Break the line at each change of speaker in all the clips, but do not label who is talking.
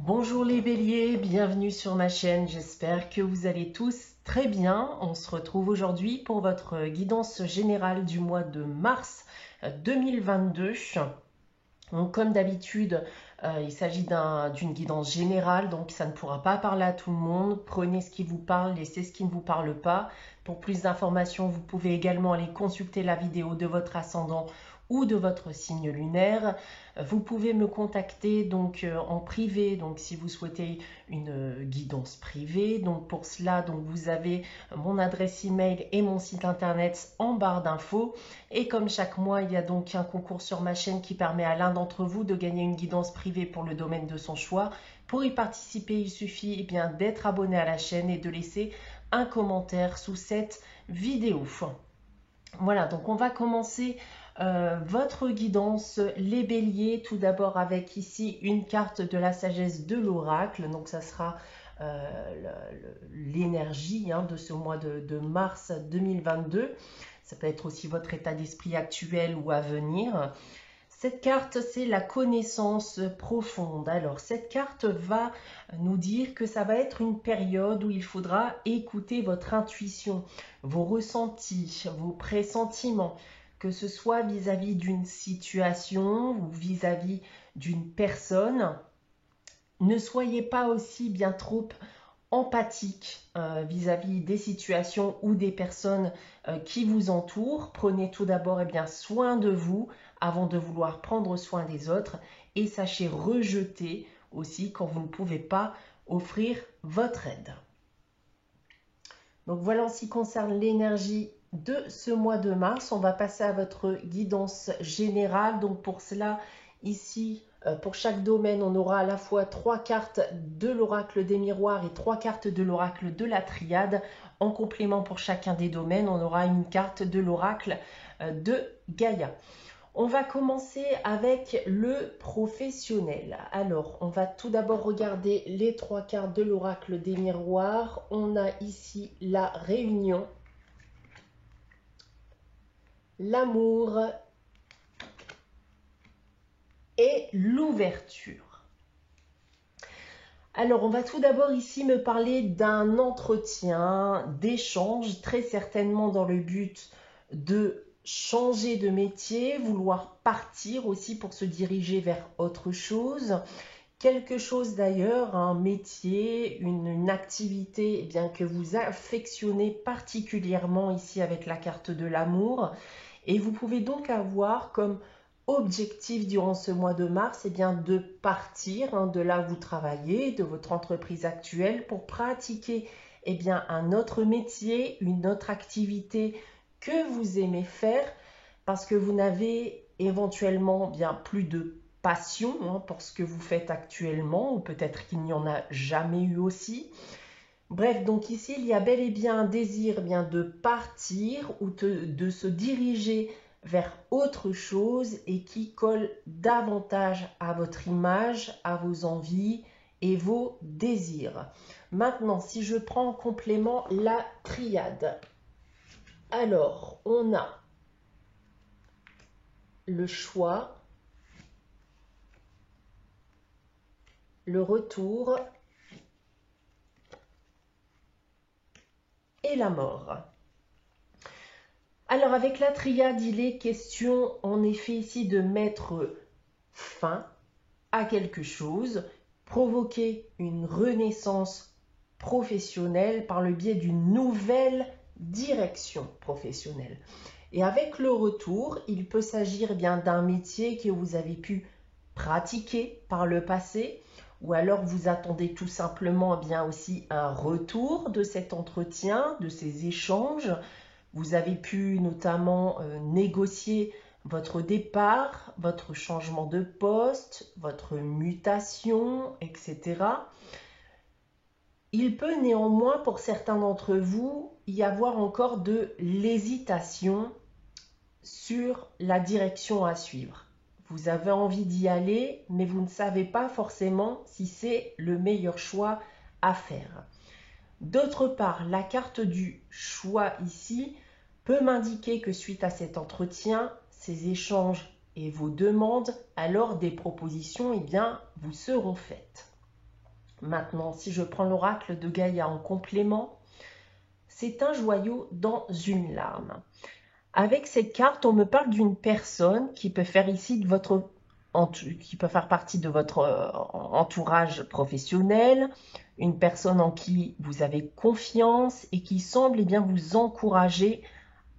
Bonjour les béliers, bienvenue sur ma chaîne, j'espère que vous allez tous très bien. On se retrouve aujourd'hui pour votre guidance générale du mois de mars 2022. Donc, comme d'habitude, il s'agit d'une guidance générale, donc ça ne pourra pas parler à tout le monde. Prenez ce qui vous parle, laissez ce qui ne vous parle pas. Pour plus d'informations, vous pouvez également aller consulter la vidéo de votre ascendant ou de votre signe lunaire. Vous pouvez me contacter donc en privé, donc si vous souhaitez une guidance privée. Donc pour cela, donc vous avez mon adresse email et mon site internet en barre d'infos. Et comme chaque mois, il y a donc un concours sur ma chaîne qui permet à l'un d'entre vous de gagner une guidance privée pour le domaine de son choix. Pour y participer, il suffit d'être abonné à la chaîne et de laisser un commentaire sous cette vidéo. Voilà, donc on va commencer votre guidance, les béliers, tout d'abord avec ici une carte de la sagesse de l'oracle. Donc ça sera l'énergie de ce mois de mars 2022. Ça peut être aussi votre état d'esprit actuel ou à venir. Cette carte, c'est la connaissance profonde. Alors, cette carte va nous dire que ça va être une période où il faudra écouter votre intuition, vos ressentis, vos pressentiments, que ce soit vis-à-vis d'une situation ou vis-à-vis d'une personne. Ne soyez pas aussi bien trop empathique vis-à-vis des situations ou des personnes qui vous entourent. Prenez tout d'abord soin de vous avant de vouloir prendre soin des autres et sachez rejeter aussi quand vous ne pouvez pas offrir votre aide. Donc voilà en ce qui concerne l'énergie de ce mois de mars. On va passer à votre guidance générale. Donc pour cela, ici, pour chaque domaine, on aura à la fois 3 cartes de l'oracle des miroirs et 3 cartes de l'oracle de la triade. En complément pour chacun des domaines, on aura une carte de l'oracle de Gaïa. On va commencer avec le professionnel. Alors, on va tout d'abord regarder les 3 cartes de l'oracle des miroirs. On a ici la réunion, l'amour et l'ouverture. Alors, on va tout d'abord ici me parler d'un entretien, d'échange, très certainement dans le but de changer de métier, vouloir partir aussi pour se diriger vers autre chose. Quelque chose d'ailleurs, un métier, une activité que vous affectionnez particulièrement ici avec la carte de l'amour. Et vous pouvez donc avoir comme objectif durant ce mois de mars de partir de là où vous travaillez, de votre entreprise actuelle pour pratiquer un autre métier, une autre activité que vous aimez faire parce que vous n'avez éventuellement plus de passion pour ce que vous faites actuellement ou peut-être qu'il n'y en a jamais eu aussi. Bref, donc ici, il y a bel et bien un désir de partir ou de se diriger vers autre chose et qui colle davantage à votre image, à vos envies et vos désirs. Maintenant, si je prends en complément la triade, alors on a le choix, le retour et la mort. Alors avec la triade, il est question en effet ici de mettre fin à quelque chose, provoquer une renaissance professionnelle par le biais d'une nouvelle direction professionnelle. Et avec le retour, il peut s'agir d'un métier que vous avez pu pratiquer par le passé, ou alors vous attendez tout simplement aussi un retour de cet entretien, de ces échanges. Vous avez pu notamment négocier votre départ, votre changement de poste, votre mutation, etc. Il peut néanmoins, pour certains d'entre vous, y avoir encore de l'hésitation sur la direction à suivre. Vous avez envie d'y aller, mais vous ne savez pas forcément si c'est le meilleur choix à faire. D'autre part, la carte du choix ici peut m'indiquer que suite à cet entretien, ces échanges et vos demandes, alors des propositions vous seront faites. Maintenant, si je prends l'oracle de Gaïa en complément, c'est un joyau dans une lame. Avec cette carte, on me parle d'une personne qui peut faire ici de votre qui peut faire partie de votre entourage professionnel, une personne en qui vous avez confiance et qui semble bien vous encourager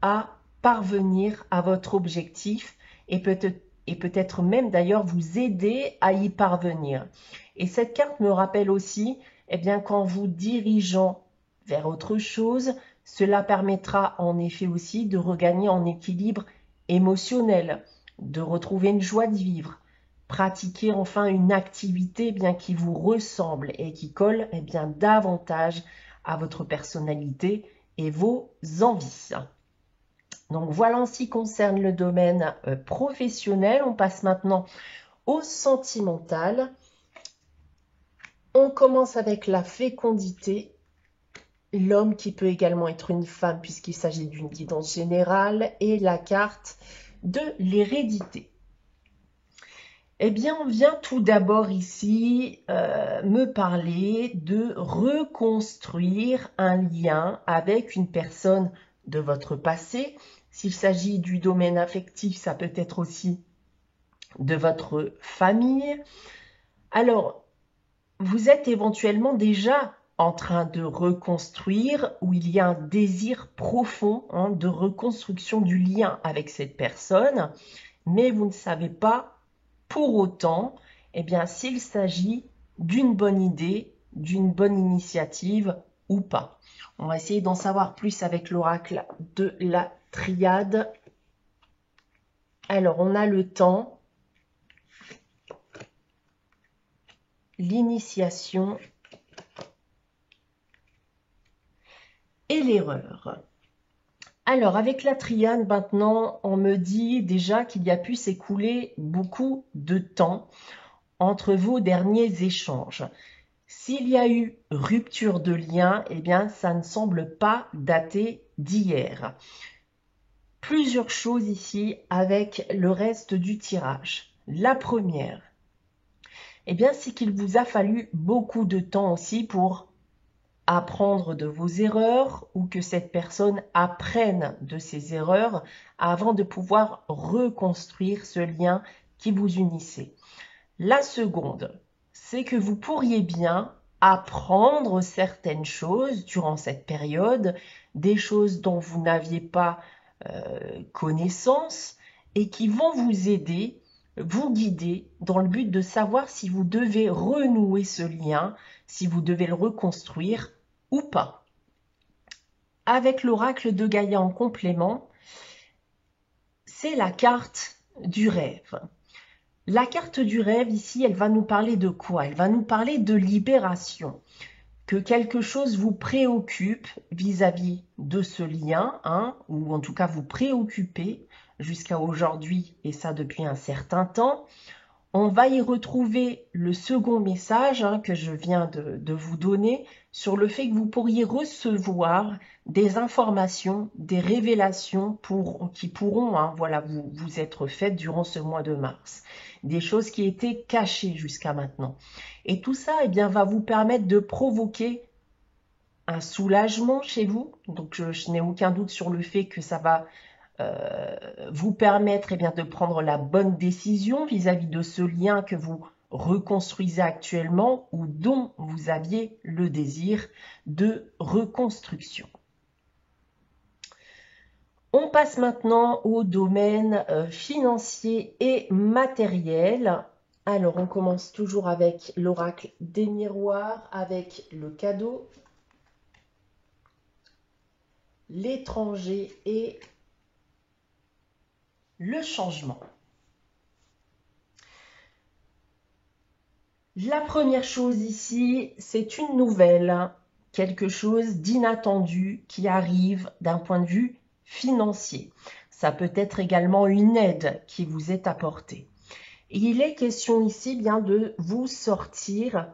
à parvenir à votre objectif et peut-être même d'ailleurs vous aider à y parvenir. Et cette carte me rappelle aussi, bien qu'en vous dirigeant vers autre chose, cela permettra en effet aussi de regagner en équilibre émotionnel, de retrouver une joie de vivre, pratiquer enfin une activité bien qui vous ressemble et qui colle bien davantage à votre personnalité et vos envies. Donc voilà en ce qui concerne le domaine professionnel. On passe maintenant au sentimental. On commence avec la fécondité. L'homme qui peut également être une femme puisqu'il s'agit d'une guidance générale et la carte de l'hérédité. Eh bien, on vient tout d'abord ici me parler de reconstruire un lien avec une personne de votre passé. S'il s'agit du domaine affectif, ça peut être aussi de votre famille. Alors, vous êtes éventuellement déjà en train de reconstruire, où il y a un désir profond de reconstruction du lien avec cette personne, mais vous ne savez pas pour autant s'il s'agit d'une bonne idée, d'une bonne initiative ou pas. On va essayer d'en savoir plus avec l'oracle de la triade. Alors, on a le temps, l'initiation et l'erreur. Alors, avec la triade, maintenant, on me dit déjà qu'il y a pu s'écouler beaucoup de temps entre vos derniers échanges. S'il y a eu rupture de lien, ça ne semble pas dater d'hier. Plusieurs choses ici avec le reste du tirage. La première, c'est qu'il vous a fallu beaucoup de temps aussi pour apprendre de vos erreurs ou que cette personne apprenne de ses erreurs avant de pouvoir reconstruire ce lien qui vous unissait. La seconde, c'est que vous pourriez bien apprendre certaines choses durant cette période, des choses dont vous n'aviez pas connaissance et qui vont vous aider, vous guider dans le but de savoir si vous devez renouer ce lien, si vous devez le reconstruire ou pas. Avec l'oracle de Gaïa en complément, c'est la carte du rêve. La carte du rêve ici, elle va nous parler de quoi? Elle va nous parler de libération. Que quelque chose vous préoccupe vis-à-vis de ce lien, ou en tout cas vous préoccupez jusqu'à aujourd'hui, et ça depuis un certain temps. On va y retrouver le second message que je viens de vous donner sur le fait que vous pourriez recevoir des informations, des révélations qui pourront vous être faites durant ce mois de mars. Des choses qui étaient cachées jusqu'à maintenant. Et tout ça va vous permettre de provoquer un soulagement chez vous. Donc je n'ai aucun doute sur le fait que ça va vous permettre de prendre la bonne décision vis-à-vis de ce lien que vous reconstruisez actuellement ou dont vous aviez le désir de reconstruction. On passe maintenant au domaine financier et matériel. Alors, on commence toujours avec l'oracle des miroirs, avec le cadeau, l'étranger et le changement. La première chose ici, c'est une nouvelle, quelque chose d'inattendu qui arrive d'un point de vue financier. Ça peut être également une aide qui vous est apportée. Et il est question ici de vous sortir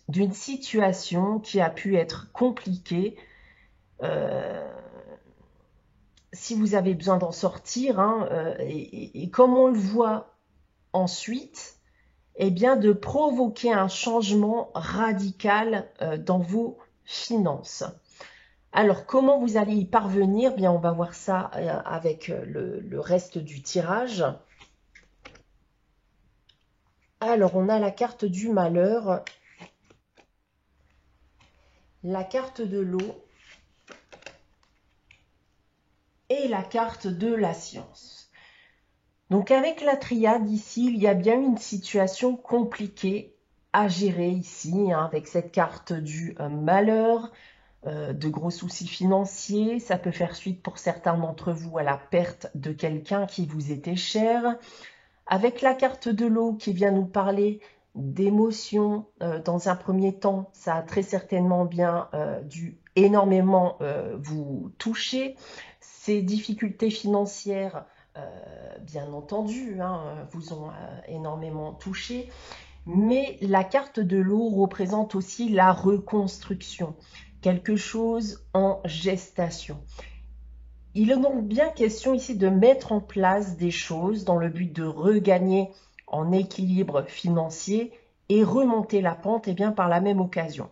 d'une situation qui a pu être compliquée. Si vous avez besoin d'en sortir, et comme on le voit ensuite, eh bien, de provoquer un changement radical dans vos finances. Alors, comment vous allez y parvenir? Bien, on va voir ça avec le reste du tirage. Alors, on a la carte du malheur, la carte de l'eau et la carte de la science. Donc, avec la triade ici, il y a bien une situation compliquée à gérer ici, hein, avec cette carte du malheur, de gros soucis financiers. Ça peut faire suite pour certains d'entre vous à la perte de quelqu'un qui vous était cher. Avec la carte de l'eau qui vient nous parler d'émotions, dans un premier temps, ça a très certainement bien dû énormément vous toucher. Ces difficultés financières, bien entendu, hein, vous ont énormément touché. Mais la carte de l'eau représente aussi la reconstruction, quelque chose en gestation. Il est donc bien question ici de mettre en place des choses dans le but de regagner en équilibre financier et remonter la pente et bien par la même occasion.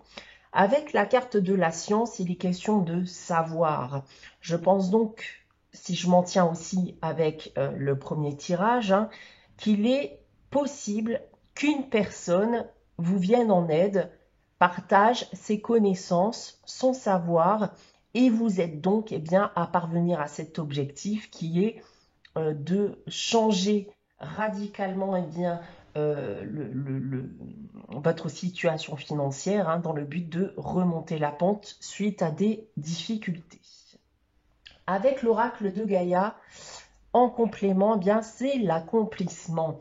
Avec la carte de la science, il est question de savoir. Je pense donc, si je m'en tiens aussi avec le premier tirage, hein, qu'il est possible qu'une personne vous vienne en aide, partage ses connaissances, son savoir, et vous êtes donc bien, à parvenir à cet objectif qui est de changer radicalement bien, votre situation financière, hein, dans le but de remonter la pente suite à des difficultés. Avec l'oracle de Gaïa, en complément, bien c'est l'accomplissement.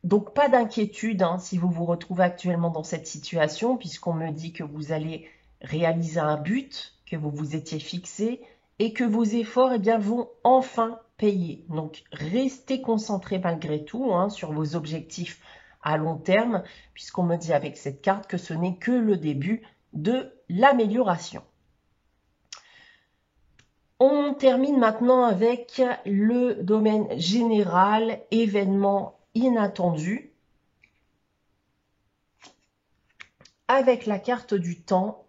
Donc pas d'inquiétude hein, si vous vous retrouvez actuellement dans cette situation, puisqu'on me dit que vous allez réaliser un but que vous vous étiez fixé et que vos efforts bien, vont enfin payer. Donc restez concentré malgré tout hein, sur vos objectifs à long terme, puisqu'on me dit avec cette carte que ce n'est que le début de l'amélioration. On termine maintenant avec le domaine général, événements inattendus, avec la carte du temps,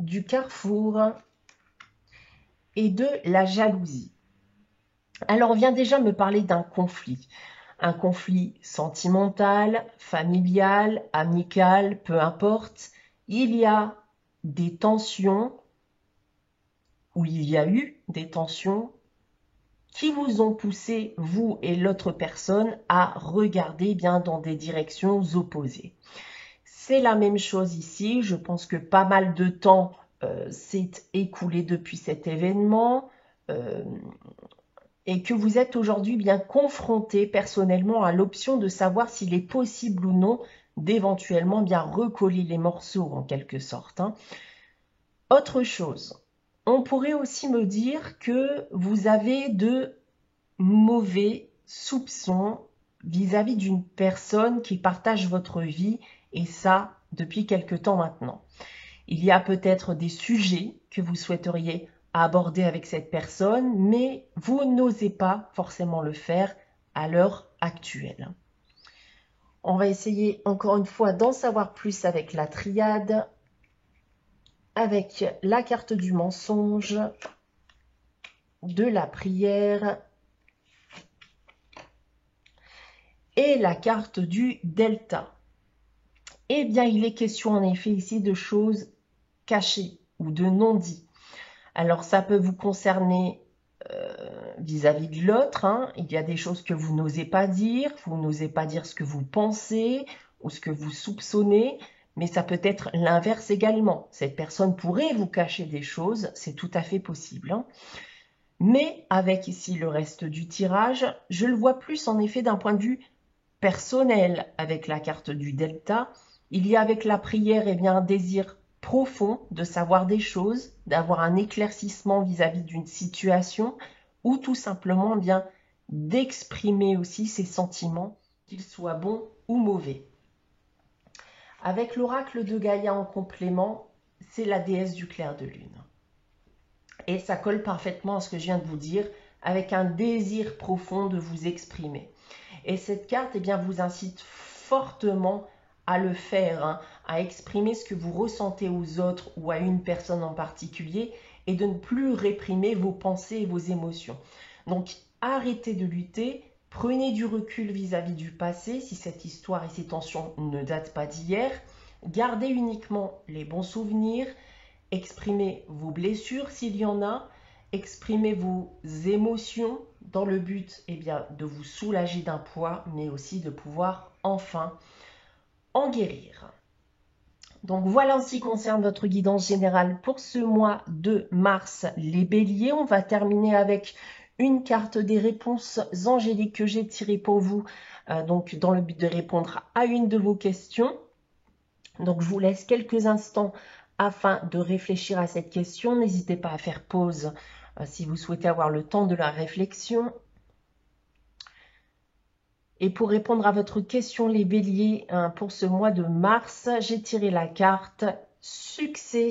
du carrefour et de la jalousie. Alors, on vient déjà me parler d'un conflit. Un conflit sentimental, familial, amical, peu importe. Il y a des tensions, ou il y a eu des tensions qui vous ont poussé, vous et l'autre personne, à regarder bien dans des directions opposées. C'est la même chose ici. Je pense que pas mal de temps s'est écoulé depuis cet événement et que vous êtes aujourd'hui bien confronté personnellement à l'option de savoir s'il est possible ou non d'éventuellement bien recoller les morceaux en quelque sorte. Hein. Autre chose, on pourrait aussi me dire que vous avez de mauvais soupçons vis-à-vis d'une personne qui partage votre vie, et ça depuis quelque temps maintenant. Il y a peut-être des sujets que vous souhaiteriez aborder avec cette personne, mais vous n'osez pas forcément le faire à l'heure actuelle. On va essayer encore une fois d'en savoir plus avec la triade, avec la carte du mensonge, de la prière et la carte du delta. Eh bien, il est question en effet ici de choses cachées ou de non-dits. Alors, ça peut vous concerner vis-à-vis de l'autre. Hein. Il y a des choses que vous n'osez pas dire ce que vous pensez ou ce que vous soupçonnez, mais ça peut être l'inverse également. Cette personne pourrait vous cacher des choses, c'est tout à fait possible. Hein. Mais avec ici le reste du tirage, je le vois plus en effet d'un point de vue personnel avec la carte du delta. Il y a avec la prière bien, un désir profond de savoir des choses, d'avoir un éclaircissement vis-à-vis d'une situation ou tout simplement bien d'exprimer aussi ses sentiments, qu'ils soient bons ou mauvais. Avec l'oracle de Gaïa en complément, c'est la déesse du clair de lune. Et ça colle parfaitement à ce que je viens de vous dire, avec un désir profond de vous exprimer. Et cette carte, eh bien, vous incite fortement à le faire, hein, à exprimer ce que vous ressentez aux autres ou à une personne en particulier et de ne plus réprimer vos pensées et vos émotions. Donc, arrêtez de lutter, prenez du recul vis-à-vis du passé si cette histoire et ces tensions ne datent pas d'hier. Gardez uniquement les bons souvenirs, exprimez vos blessures s'il y en a, exprimez vos émotions dans le but de vous soulager d'un poids, mais aussi de pouvoir enfin en guérir. Donc voilà en ce qui concerne votre guidance générale pour ce mois de mars, les béliers. On va terminer avec une carte des réponses angéliques que j'ai tirées pour vous, donc dans le but de répondre à une de vos questions. Donc je vous laisse quelques instants afin de réfléchir à cette question. N'hésitez pas à faire pause si vous souhaitez avoir le temps de la réflexion. Et pour répondre à votre question, les béliers, pour ce mois de mars, j'ai tiré la carte succès.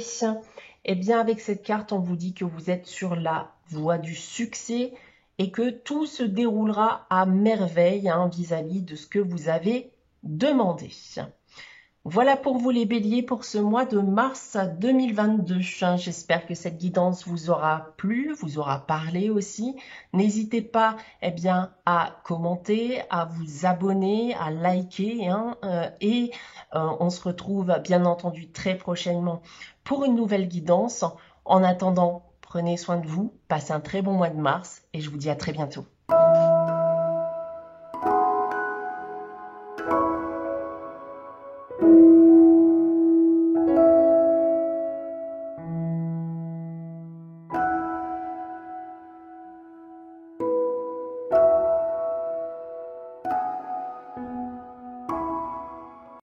Et bien avec cette carte, on vous dit que vous êtes sur la voie du succès et que tout se déroulera à merveille vis-à-vis de ce que vous avez demandé. Voilà pour vous les béliers pour ce mois de mars 2022. J'espère que cette guidance vous aura plu, vous aura parlé aussi. N'hésitez pas à commenter, à vous abonner, à liker. On se retrouve bien entendu très prochainement pour une nouvelle guidance. En attendant, prenez soin de vous, passez un très bon mois de mars et je vous dis à très bientôt.